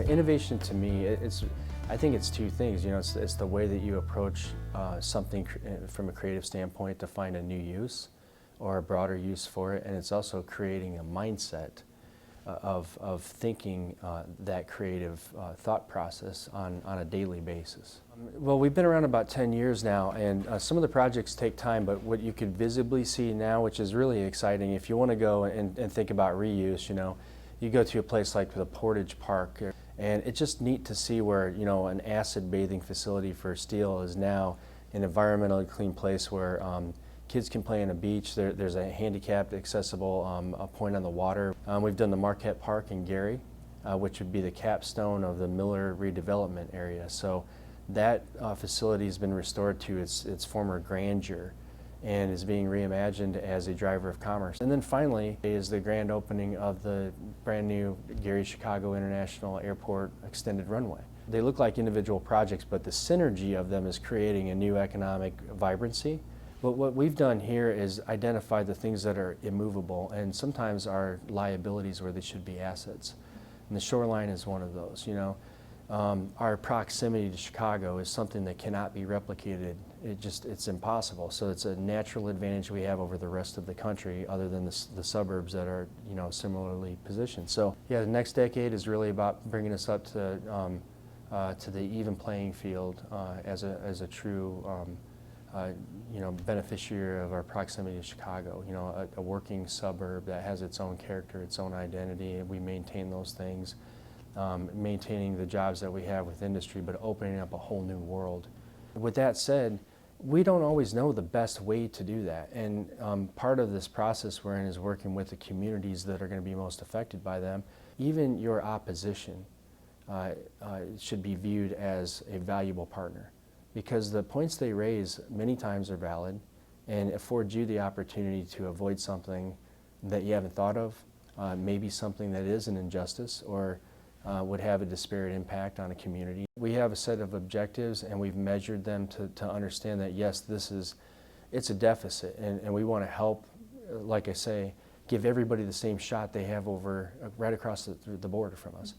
Innovation to me, I think it's two things. It's the way that you approach something from a creative standpoint to find a new use or a broader use for it, and it's also creating a mindset of thinking that creative thought process on a daily basis. Well, we've been around about 10 years now, and some of the projects take time, but what you could visibly see now, which is really exciting, if you want to go and think about reuse, you go to a place like the Portage Park, and it's just neat to see where, an acid bathing facility for steel is now an environmentally clean place where kids can play on a beach. There's a handicapped accessible a point on the water. We've done the Marquette Park in Gary, which would be the capstone of the Miller redevelopment area. So that facility has been restored to its former grandeur and is being reimagined as a driver of commerce. And then finally is the grand opening of the brand new Gary-Chicago International Airport extended runway. They look like individual projects, but the synergy of them is creating a new economic vibrancy. But what we've done here is identify the things that are immovable and sometimes are liabilities where they should be assets. And the shoreline is one of those. Our proximity to Chicago is something that cannot be replicated. It's impossible. So it's a natural advantage we have over the rest of the country, other than the suburbs that are, similarly positioned. So yeah, the next decade is really about bringing us up to the even playing field as a true, beneficiary of our proximity to Chicago. A working suburb that has its own character, its own identity, and we maintain those things. Maintaining the jobs that we have with industry, but opening up a whole new world. With that said, we don't always know the best way to do that, and part of this process we're in is working with the communities that are going to be most affected by them. Even your opposition should be viewed as a valuable partner, because the points they raise many times are valid and afford you the opportunity to avoid something that you haven't thought of, maybe something that is an injustice or would have a disparate impact on a community. We have a set of objectives, and we've measured them to understand that yes, it's a deficit, and we want to help, like I say, give everybody the same shot they have right across the border from us.